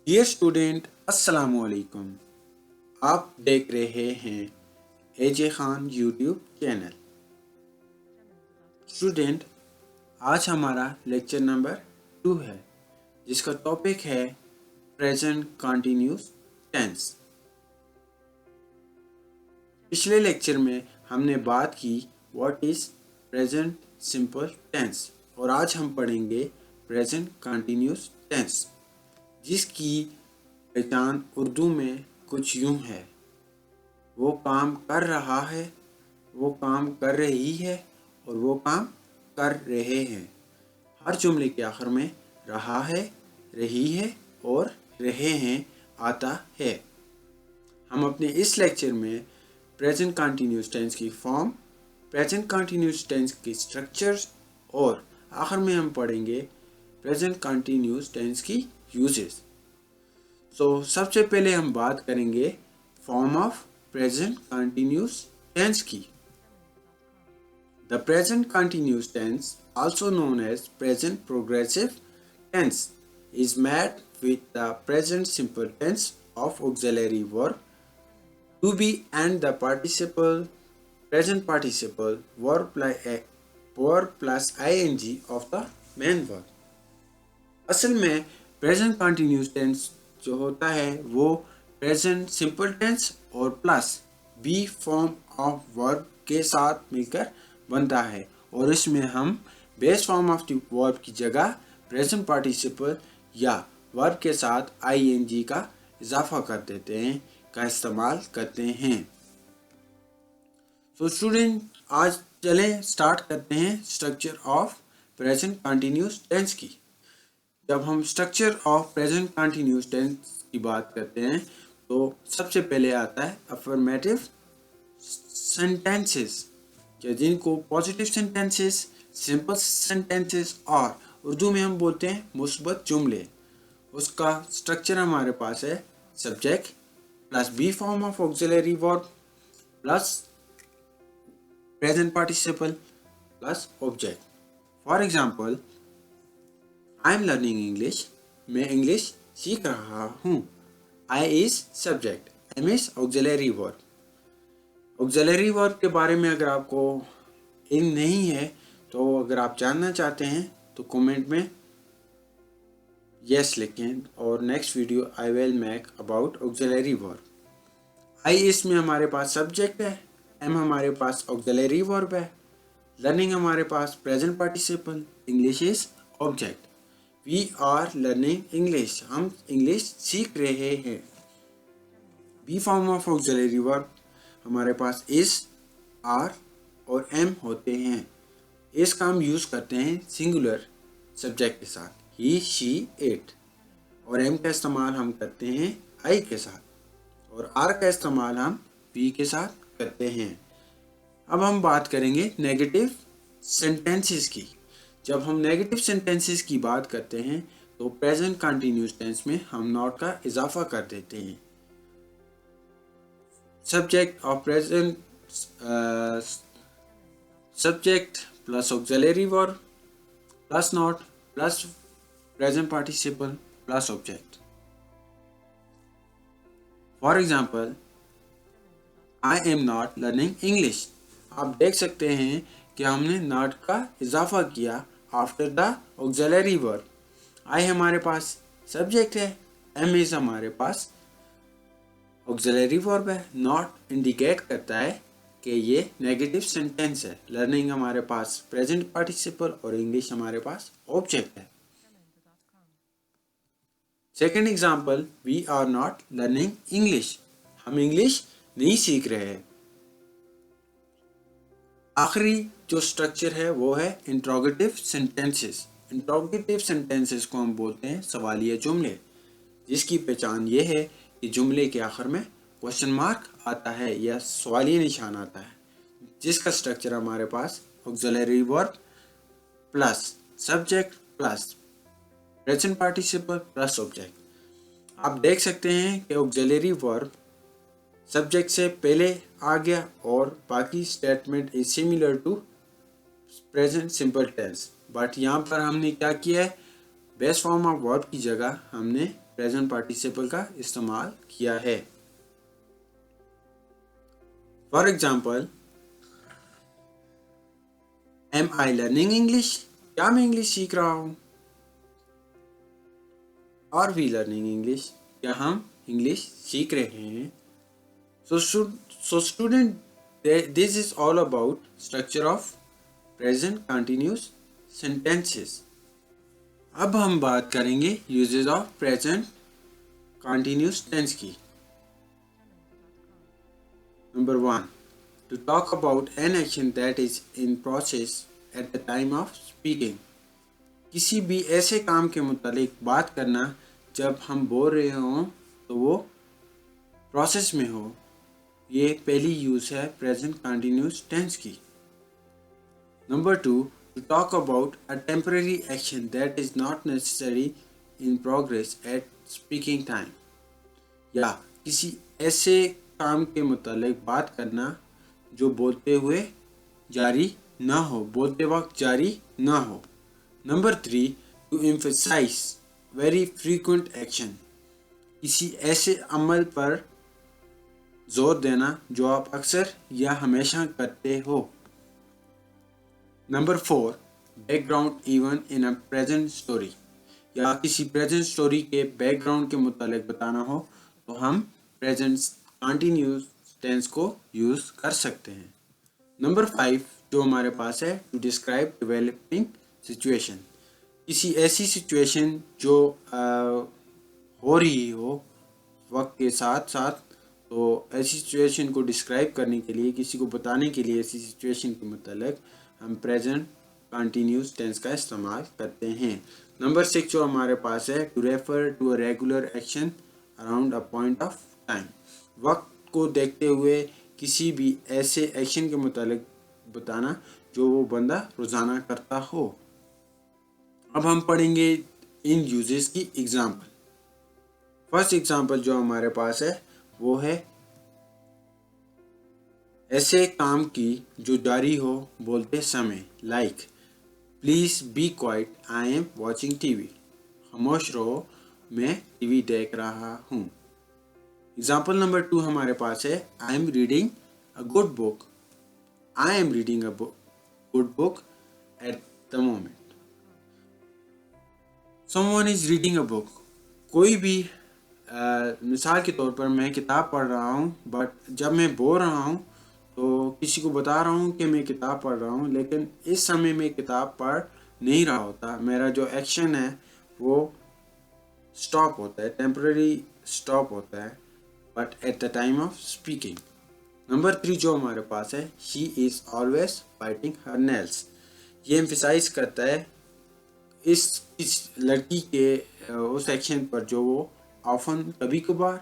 Dear student अस्सलामु अलैकुम। आप देख रहे हैं AJ Khan YouTube channel. Student, आज हमारा लेक्चर नंबर 2 है जिसका टॉपिक है प्रेजेंट कंटिन्यूस टेंस। पिछले लेक्चर में हमने बात की what is present simple tense और आज हम पढ़ेंगे प्रेजेंट कंटिन्यूस टेंस, जिसकी पहचान उर्दू में कुछ यूं है: वो काम कर रहा है, वो काम कर रही है और वो काम कर रहे हैं। हर जुमले के आखिर में रहा है, रही है और रहे हैं आता है। हम अपने इस लेक्चर में प्रेजेंट कंटिन्यूस टेंस की फॉर्म, प्रेजेंट कंटिन्यूस टेंस की स्ट्रक्चर्स और आखिर में हम पढ़ेंगे प्रेजेंट कंटिन्यूस टेंस की यूजेस। सबसे पहले हम बात करेंगे form of present continuous tense की। The present continuous tense, also known as present progressive tense, is made with the present simple tense of auxiliary verb to be and the participle present participle verb plus ing of the main verb। असल में present continuous tense जो होता है वो present simple tense और plus be form of verb के साथ मिलकर बनता है और इसमें हम base form of the verb की जगह प्रेजेंट पार्टिसिपल या वर्ब के साथ आईएनजी का इजाफा कर देते हैं, का इस्तेमाल करते हैं। स्टूडेंट, आज चलें स्टार्ट करते हैं structure of present continuous tense की। जब हम structure of present continuous tense की बात करते हैं तो सबसे पहले आता है अफर्मेटिव सेंटेंसेस, जिनको पॉजिटिव सेंटेंसेस, सिंपल सेंटेंसेस और उर्दू में हम बोलते हैं मुस्बत जुमले। उसका स्ट्रक्चर हमारे पास है subject plus be form of auxiliary verb plus present participle plus object. For example, I am learning English, मैं इंग्लिश सीख रहा हूँ। I is subject, am is auxiliary verb. Auxiliary verb के बारे में अगर आपको इन नहीं है तो अगर आप जानना चाहते हैं तो कमेंट में यस लिखें और next video I will make about auxiliary verb. I इसमें हमारे पास सब्जेक्ट है, एम हमारे पास ऑक्सिलरी वर्ब है, लर्निंग हमारे पास present participle, English is object. We are learning English, हम इंग्लिश सीख रहे हैं। Be form of auxiliary verb हमारे पास इज, आर और एम होते हैं। इसका हम यूज करते हैं सिंगुलर सब्जेक्ट के साथ, ही, शी, इट, और एम का इस्तेमाल हम करते हैं आई के साथ और आर का इस्तेमाल हम वी के साथ करते हैं। अब हम बात करेंगे नेगेटिव सेंटेंसेस की। जब हम नेगेटिव सेंटेंसेस की बात करते हैं तो प्रेजेंट कंटिन्यूस टेंस में हम नॉट का इजाफा कर देते हैं। Subject of present subject plus auxiliary verb plus not plus present participle plus object. For example, I am not learning English. आप देख सकते हैं कि हमने नॉट का इजाफा किया after the auxiliary verb. I हमारे पास सब्जेक्ट है, एम इज हमारे पास ऑक्सिलरी वर्ब है। नॉट इंडिकेट करता है कि ये नेगेटिव सेंटेंस है। लर्निंग हमारे पास प्रेजेंट पार्टिसिपल और इंग्लिश हमारे पास ऑब्जेक्ट है। Second example, we are not learning English, हम इंग्लिश नहीं सीख रहे हैं। आखिरी जो स्ट्रक्चर है वो है इंट्रोगेटिव सेंटेंसेस। इंट्रोगेटिव सेंटेंसेस को हम बोलते हैं सवालिया जुमले, जिसकी पहचान ये है कि जुमले के आखिर में क्वेश्चन मार्क आता है या सवालिया निशान आता है, जिसका स्ट्रक्चर हमारे पास auxiliary verb plus subject plus present participle plus object. आप देख सकते हैं कि ऑक्सिलरी वर्ब सब्जेक्ट से पहले आ गया और बाकी statement is similar to present simple tense, but यहाँ पर हमने क्या किया है, बेस फॉर्म ऑफ वर्ब की जगह हमने प्रेजेंट पार्टिसिपल का इस्तेमाल किया है। For example, am I learning English, क्या मैं इंग्लिश सीख रहा हूँ। आर वी लर्निंग इंग्लिश, क्या हम इंग्लिश सीख रहे हैं। So student, this is all about structure of present continuous sentences. अब हम बात करेंगे uses of present continuous tense की। Number 1, to talk about an action that is in process at the time of speaking. किसी भी ऐसे काम के मुतालिक बात करना जब हम बोल रहे हों तो वो प्रोसेस में हो। ये पहली यूज़ है प्रेजेंट कंटिन्यूस टेंस की। Number 2, to talk about a temporary action that is not necessary in progress at speaking time, या किसी ऐसे काम के मुतालिक बात करना जो बोलते हुए जारी ना हो, बोलते वक्त जारी ना हो। Number 3, to emphasize very frequent action, किसी ऐसे अमल पर जोर देना जो आप अक्सर या हमेशा करते हो। Number 4, background even in a present story, या किसी प्रेजेंट स्टोरी के बैकग्राउंड के मुतालिक बताना हो तो हम प्रेजेंट कंटिन्यूस टेंस को यूज़ कर सकते हैं। नंबर 5 जो हमारे पास है, टू डिस्क्राइब डेवलपिंग सिचुएशन, किसी ऐसी सिचुएशन जो हो रही हो वक्त के साथ साथ, तो ऐसी सिचुएशन को डिस्क्राइब करने के लिए, किसी को बताने के लिए ऐसी सिचुएशन के मतलब हम प्रेजेंट कंटिन्यूस टेंस का इस्तेमाल करते हैं। नंबर 6 जो हमारे पास है, to refer to a regular action around a point of time, वक्त को देखते हुए किसी भी ऐसे एक्शन के मतलब बताना जो वो बंदा रोज़ाना करता हो। अब हम पढ़ेंगे इन यूजेस की एग्जाम्पल। फर्स्ट एग्जाम्पल जो हमारे पास है वो है ऐसे काम की जो जारी हो बोलते समय, like please be quite I am watching TV, खामोश रहो मैं टीवी देख रहा हूँ। एग्जाम्पल नंबर 2 हमारे पास है, I am reading a good book, I am reading a good book at the moment. Someone is reading a book, कोई भी मिसाल के तौर पर मैं किताब पढ़ रहा हूँ, बट जब मैं बोल रहा हूँ तो किसी को बता रहा हूँ कि मैं किताब पढ़ रहा हूँ, लेकिन इस समय मैं किताब पढ़ नहीं रहा होता, मेरा जो एक्शन है वो स्टॉप होता है, टेम्पररी स्टॉप होता है, but at the time of speaking. Number 3 जो हमारे पास है, she is always biting her nails, ये एम्फसाइज करता है इस लड़की के उस एक्शन पर जो वो ऑफन कभी कभार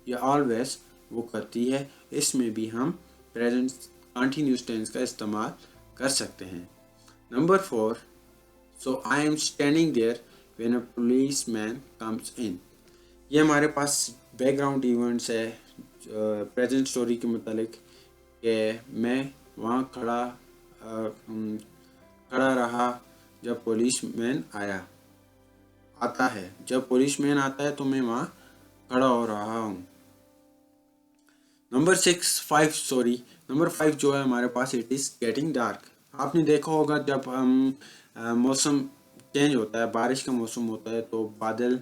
या ऑलवेज वो करती है। इसमें भी हम प्रेजेंट कंटिन्यूस टेंस का इस्तेमाल कर सकते हैं। Number 4, so I am standing there when a policeman comes in, ये हमारे पास बैकग्राउंड इवेंट्स है प्रेजेंट स्टोरी के मुतालिक कि मैं वहाँ खड़ा रहा जब पुलिसमैन आता है, जब पुलिसमैन आता है तो मैं वहाँ खड़ा हो रहा हूँ। नंबर 5 जो है हमारे पास, इट इज़ गेटिंग डार्क, आपने देखा होगा जब हम मौसम चेंज होता है, बारिश का मौसम होता है, तो बादल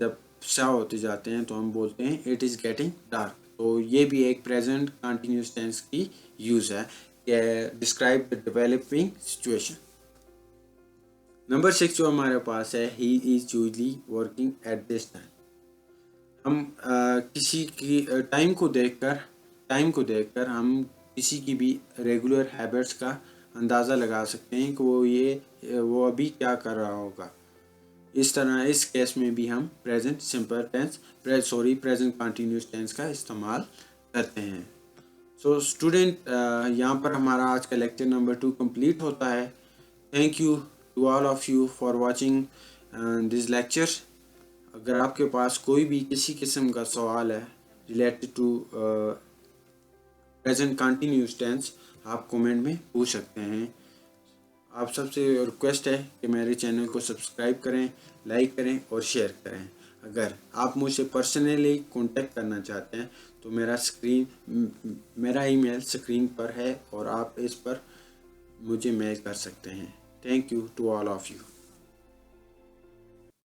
जब स्याह होते जाते हैं तो हम बोलते हैं इट इज़ गेटिंग डार्क। तो ये भी एक प्रेजेंट कंटिन्यूस टेंस की यूज़ है कि describe the developing situation. Number 6 जो हमारे पास है, he is usually working at this time, हम किसी की टाइम को देखकर हम किसी की भी रेगुलर हैबिट्स का अंदाज़ा लगा सकते हैं कि वो अभी क्या कर रहा होगा। इस तरह इस केस में भी हम प्रेजेंट कंटिन्यूस टेंस का इस्तेमाल करते हैं। सो स्टूडेंट, यहाँ पर हमारा आज का लेक्चर नंबर 2 कंप्लीट होता है। Thank you to all of you for watching this lecture. अगर आपके पास कोई भी किसी किस्म का सवाल है related to present continuous tense, आप कमेंट में पूछ सकते हैं। आप सबसे रिक्वेस्ट है कि मेरे चैनल को सब्सक्राइब करें, लाइक करें और शेयर करें। अगर आप मुझसे पर्सनली कांटेक्ट करना चाहते हैं तो मेरा ईमेल स्क्रीन पर है और आप इस पर मुझे मेल कर सकते हैं। Thank you to all of you.